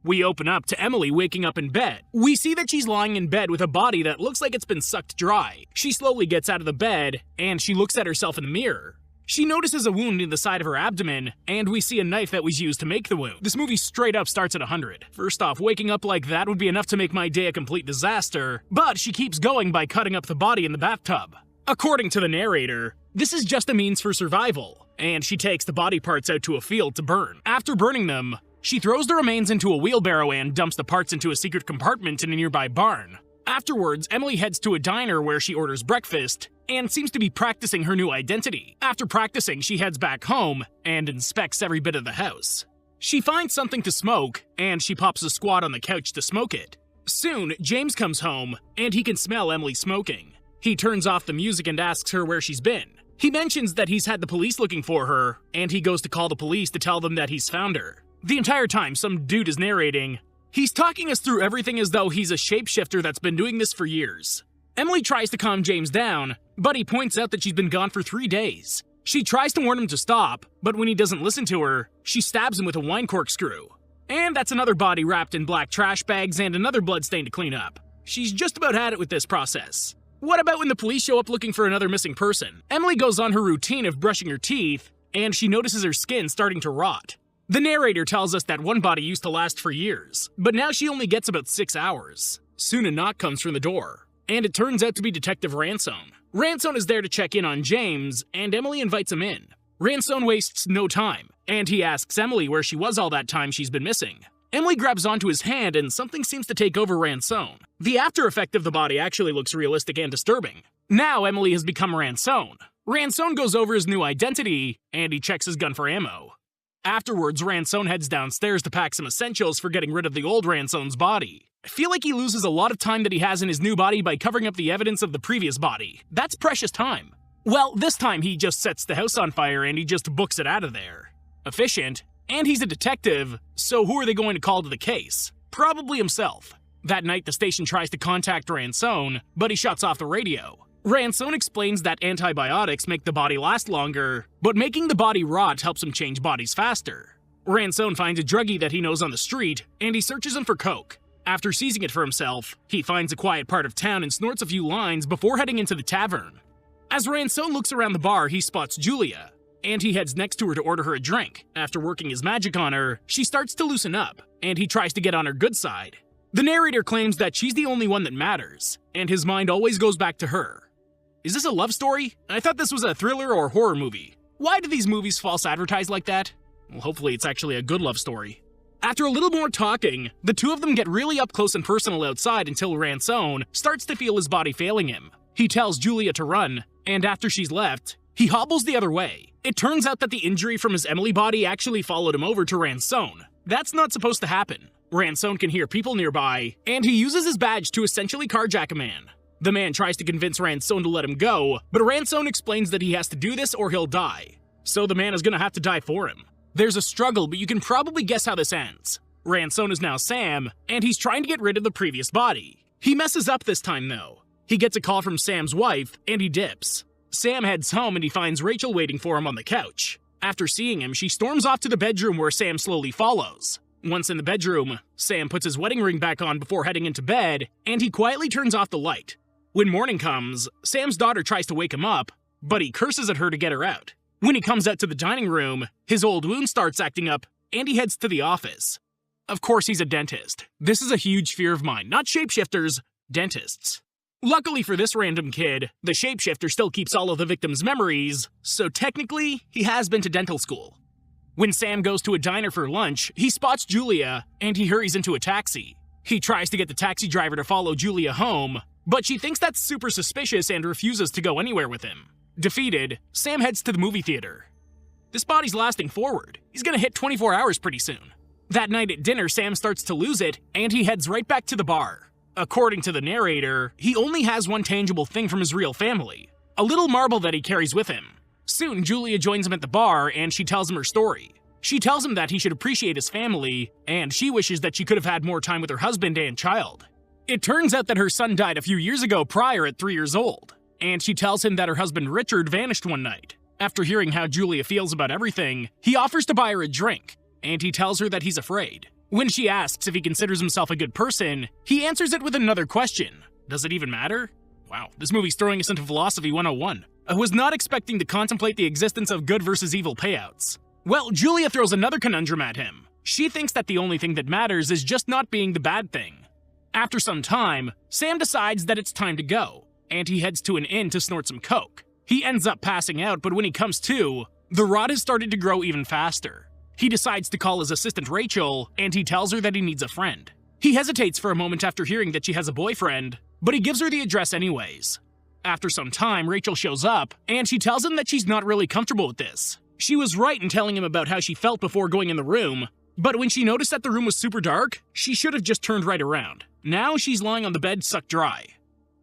We open up to Emily waking up in bed. We see that she's lying in bed with a body that looks like it's been sucked dry. She slowly gets out of the bed, and she looks at herself in the mirror. She notices a wound in the side of her abdomen, and we see a knife that was used to make the wound. This movie straight up starts at 100. First off, waking up like that would be enough to make my day a complete disaster, but she keeps going by cutting up the body in the bathtub. According to the narrator, this is just a means for survival, and she takes the body parts out to a field to burn. After burning them, she throws the remains into a wheelbarrow and dumps the parts into a secret compartment in a nearby barn. Afterwards, Emily heads to a diner where she orders breakfast and seems to be practicing her new identity. After practicing, she heads back home and inspects every bit of the house. She finds something to smoke, and she pops a squat on the couch to smoke it. Soon, James comes home, and he can smell Emily smoking. He turns off the music and asks her where she's been. He mentions that he's had the police looking for her, and he goes to call the police to tell them that he's found her. The entire time, some dude is narrating. He's talking us through everything as though he's a shapeshifter that's been doing this for years. Emily tries to calm James down, but he points out that she's been gone for 3 days. She tries to warn him to stop, but when he doesn't listen to her, she stabs him with a wine corkscrew. And that's another body wrapped in black trash bags and another bloodstain to clean up. She's just about had it with this process. What about when the police show up looking for another missing person? Emily goes on her routine of brushing her teeth, and she notices her skin starting to rot. The narrator tells us that one body used to last for years, but now she only gets about 6 hours. Soon a knock comes from the door, and it turns out to be Detective Ransone. Ransone is there to check in on James, and Emily invites him in. Ransone wastes no time, and he asks Emily where she was all that time she's been missing. Emily grabs onto his hand, and something seems to take over Ransone. The after effect of the body actually looks realistic and disturbing. Now Emily has become Ransone. Ransone goes over his new identity, and he checks his gun for ammo. Afterwards, Ransone heads downstairs to pack some essentials for getting rid of the old Ransone's body. I feel like he loses a lot of time that he has in his new body by covering up the evidence of the previous body. That's precious time. Well, this time he just sets the house on fire and he just books it out of there. Efficient, and he's a detective, so who are they going to call to the case? Probably himself. That night, the station tries to contact Ransone, but he shuts off the radio. Ransone explains that antibiotics make the body last longer, but making the body rot helps him change bodies faster. Ransone finds a druggie that he knows on the street, and he searches him for coke. After seizing it for himself, he finds a quiet part of town and snorts a few lines before heading into the tavern. As Ransone looks around the bar, he spots Julia, and he heads next to her to order her a drink. After working his magic on her, she starts to loosen up, and he tries to get on her good side. The narrator claims that she's the only one that matters, and his mind always goes back to her. Is this a love story? I thought this was a thriller or horror movie. Why do these movies false advertise like that? Well, hopefully it's actually a good love story. After a little more talking, the two of them get really up close and personal outside until Ransone starts to feel his body failing him. He tells Julia to run, and after she's left, he hobbles the other way. It turns out that the injury from his Emily body actually followed him over to Ransone. That's not supposed to happen. Ransone can hear people nearby, and he uses his badge to essentially carjack a man. The man tries to convince Ransone to let him go, but Ransone explains that he has to do this or he'll die. So the man is gonna have to die for him. There's a struggle, but you can probably guess how this ends. Ransone is now Sam, and he's trying to get rid of the previous body. He messes up this time though. He gets a call from Sam's wife, and he dips. Sam heads home and he finds Rachel waiting for him on the couch. After seeing him, she storms off to the bedroom where Sam slowly follows. Once in the bedroom, Sam puts his wedding ring back on before heading into bed, and he quietly turns off the light. When morning comes, Sam's daughter tries to wake him up, but he curses at her to get her out. When he comes out to the dining room, his old wound starts acting up, and he heads to the office. Of course, he's a dentist. This is a huge fear of mine, not shapeshifters, dentists. Luckily for this random kid, the shapeshifter still keeps all of the victim's memories, so technically, he has been to dental school. When Sam goes to a diner for lunch, he spots Julia, and he hurries into a taxi. He tries to get the taxi driver to follow Julia home, but she thinks that's super suspicious and refuses to go anywhere with him. Defeated, Sam heads to the movie theater. This body's lasting forward. He's gonna hit 24 hours pretty soon. That night at dinner, Sam starts to lose it, and he heads right back to the bar. According to the narrator, he only has one tangible thing from his real family, a little marble that he carries with him. Soon, Julia joins him at the bar, and she tells him her story. She tells him that he should appreciate his family, and she wishes that she could have had more time with her husband and child. It turns out that her son died a few years ago prior at 3 years old, and she tells him that her husband Richard vanished one night. After hearing how Julia feels about everything, he offers to buy her a drink, and he tells her that he's afraid. When she asks if he considers himself a good person, he answers it with another question. Does it even matter? Wow, this movie's throwing us into Philosophy 101. I was not expecting to contemplate the existence of good versus evil payouts. Well, Julia throws another conundrum at him. She thinks that the only thing that matters is just not being the bad thing. After some time, Sam decides that it's time to go, and he heads to an inn to snort some coke. He ends up passing out, but when he comes to, the rod has started to grow even faster. He decides to call his assistant Rachel, and he tells her that he needs a friend. He hesitates for a moment after hearing that she has a boyfriend, but he gives her the address anyways. After some time, Rachel shows up, and she tells him that she's not really comfortable with this. She was right in telling him about how she felt before going in the room, but when she noticed that the room was super dark, she should have just turned right around. Now she's lying on the bed sucked dry.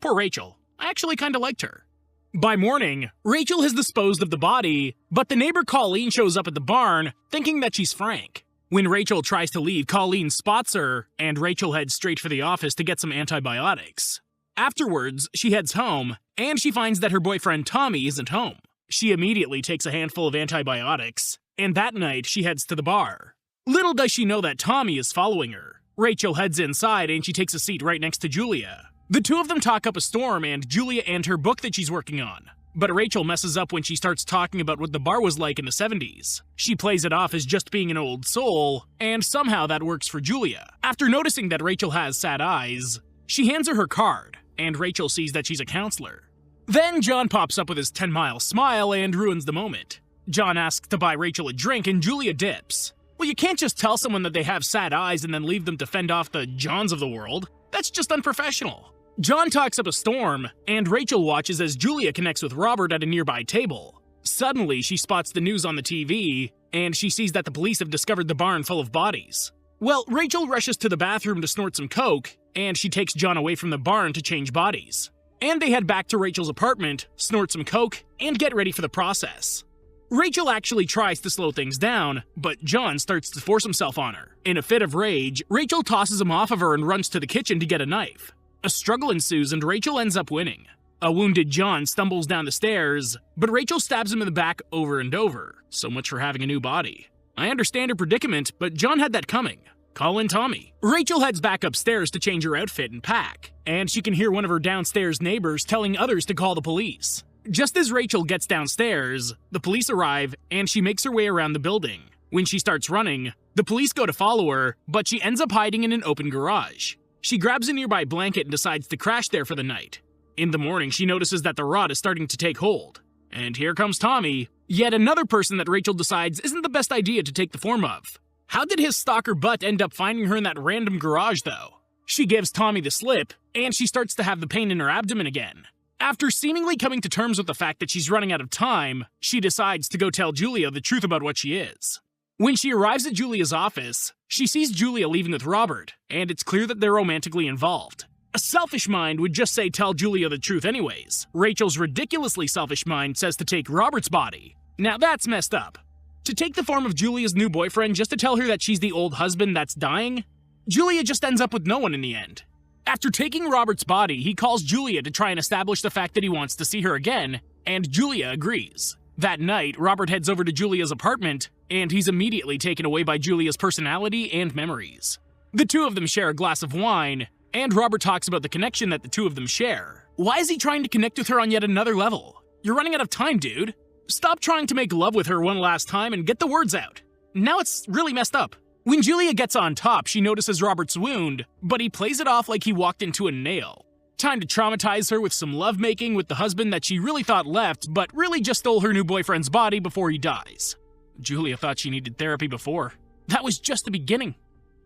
Poor Rachel. I actually kinda liked her. By morning, Rachel has disposed of the body, but the neighbor Colleen shows up at the barn, thinking that she's Frank. When Rachel tries to leave, Colleen spots her, and Rachel heads straight for the office to get some antibiotics. Afterwards, she heads home, and she finds that her boyfriend Tommy isn't home. She immediately takes a handful of antibiotics, and that night she heads to the bar. Little does she know that Tommy is following her. Rachel heads inside and she takes a seat right next to Julia. The two of them talk up a storm and Julia and her book that she's working on. But Rachel messes up when she starts talking about what the bar was like in the 70s. She plays it off as just being an old soul, and somehow that works for Julia. After noticing that Rachel has sad eyes, she hands her card, and Rachel sees that she's a counselor. Then John pops up with his 10-mile smile and ruins the moment. John asks to buy Rachel a drink and Julia dips. Well, you can't just tell someone that they have sad eyes and then leave them to fend off the Johns of the world. That's just unprofessional. John talks up a storm, and Rachel watches as Julia connects with Robert at a nearby table. Suddenly, she spots the news on the TV, and she sees that the police have discovered the barn full of bodies. Well, Rachel rushes to the bathroom to snort some coke, and she takes John away from the barn to change bodies. And they head back to Rachel's apartment, snort some coke, and get ready for the process. Rachel actually tries to slow things down, but John starts to force himself on her. In a fit of rage, Rachel tosses him off of her and runs to the kitchen to get a knife. A struggle ensues and Rachel ends up winning. A wounded John stumbles down the stairs, but Rachel stabs him in the back over and over. So much for having a new body. I understand her predicament, but John had that coming. Call in Tommy. Rachel heads back upstairs to change her outfit and pack, and she can hear one of her downstairs neighbors telling others to call the police. Just as Rachel gets downstairs, the police arrive and she makes her way around the building. When she starts running, the police go to follow her, but she ends up hiding in an open garage. She grabs a nearby blanket and decides to crash there for the night. In the morning, she notices that the rod is starting to take hold. And here comes Tommy, yet another person that Rachel decides isn't the best idea to take the form of. How did his stalker butt end up finding her in that random garage, though? She gives Tommy the slip, and she starts to have the pain in her abdomen again. After seemingly coming to terms with the fact that she's running out of time, she decides to go tell Julia the truth about what she is. When she arrives at Julia's office, she sees Julia leaving with Robert, and it's clear that they're romantically involved. A selfish mind would just say tell Julia the truth anyways. Rachel's ridiculously selfish mind says to take Robert's body. Now that's messed up. To take the form of Julia's new boyfriend just to tell her that she's the old husband that's dying? Julia just ends up with no one in the end. After taking Robert's body, he calls Julia to try and establish the fact that he wants to see her again, and Julia agrees. That night, Robert heads over to Julia's apartment, and he's immediately taken away by Julia's personality and memories. The two of them share a glass of wine, and Robert talks about the connection that the two of them share. Why is he trying to connect with her on yet another level? You're running out of time, dude. Stop trying to make love with her one last time and get the words out. Now it's really messed up. When Julia gets on top, she notices Robert's wound, but he plays it off like he walked into a nail. Time to traumatize her with some lovemaking with the husband that she really thought left, but really just stole her new boyfriend's body before he dies. Julia thought she needed therapy before. That was just the beginning.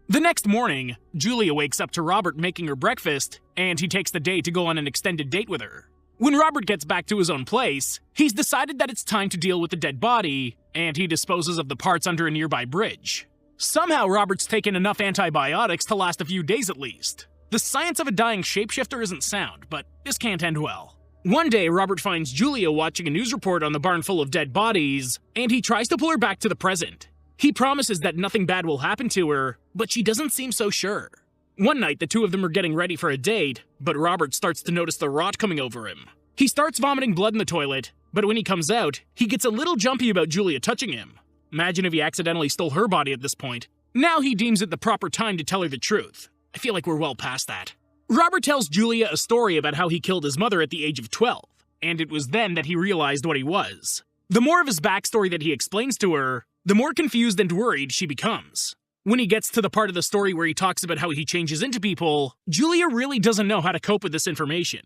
The next morning, Julia wakes up to Robert making her breakfast, and he takes the day to go on an extended date with her. When Robert gets back to his own place, he's decided that it's time to deal with the dead body, and he disposes of the parts under a nearby bridge. Somehow Robert's taken enough antibiotics to last a few days at least. The science of a dying shapeshifter isn't sound, but this can't end well. One day, Robert finds Julia watching a news report on the barn full of dead bodies, and he tries to pull her back to the present. He promises that nothing bad will happen to her, but she doesn't seem so sure. One night, the two of them are getting ready for a date, but Robert starts to notice the rot coming over him. He starts vomiting blood in the toilet, but when he comes out, he gets a little jumpy about Julia touching him. Imagine if he accidentally stole her body at this point. Now he deems it the proper time to tell her the truth. I feel like we're well past that. Robert tells Julia a story about how he killed his mother at the age of 12, and it was then that he realized what he was. The more of his backstory that he explains to her, the more confused and worried she becomes. When he gets to the part of the story where he talks about how he changes into people, Julia really doesn't know how to cope with this information.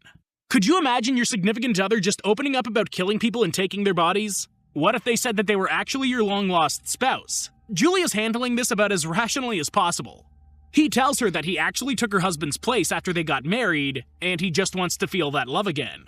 Could you imagine your significant other just opening up about killing people and taking their bodies? What if they said that they were actually your long-lost spouse? Julia's handling this about as rationally as possible. He tells her that he actually took her husband's place after they got married, and he just wants to feel that love again.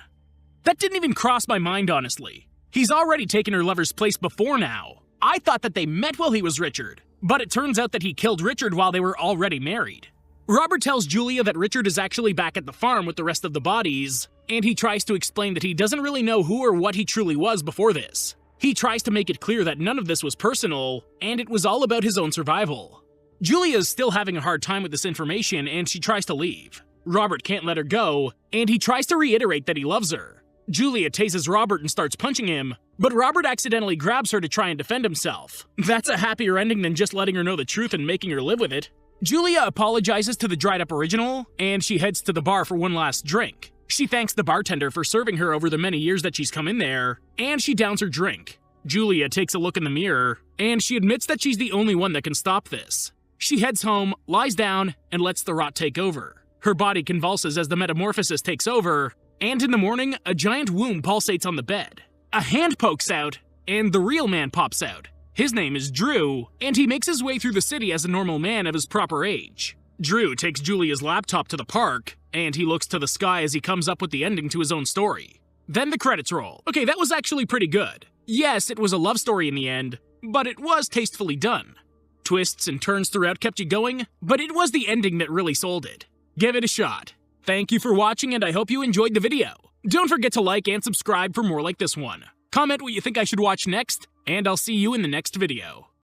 That didn't even cross my mind, honestly. He's already taken her lover's place before now. I thought that they met while he was Richard, but it turns out that he killed Richard while they were already married. Robert tells Julia that Richard is actually back at the farm with the rest of the bodies, and he tries to explain that he doesn't really know who or what he truly was before this. He tries to make it clear that none of this was personal, and it was all about his own survival. Julia is still having a hard time with this information, and she tries to leave. Robert can't let her go, and he tries to reiterate that he loves her. Julia tases Robert and starts punching him, but Robert accidentally grabs her to try and defend himself. That's a happier ending than just letting her know the truth and making her live with it. Julia apologizes to the dried-up original, and she heads to the bar for one last drink. She thanks the bartender for serving her over the many years that she's come in there, and she downs her drink. Julia takes a look in the mirror, and she admits that she's the only one that can stop this. She heads home, lies down, and lets the rot take over. Her body convulses as the metamorphosis takes over, and in the morning, a giant womb pulsates on the bed. A hand pokes out, and the real man pops out. His name is Drew, and he makes his way through the city as a normal man of his proper age. Drew takes Julia's laptop to the park, and he looks to the sky as he comes up with the ending to his own story. Then the credits roll. Okay, that was actually pretty good. Yes, it was a love story in the end, but it was tastefully done. Twists and turns throughout kept you going, but it was the ending that really sold it. Give it a shot. Thank you for watching, and I hope you enjoyed the video. Don't forget to like and subscribe for more like this one. Comment what you think I should watch next, and I'll see you in the next video.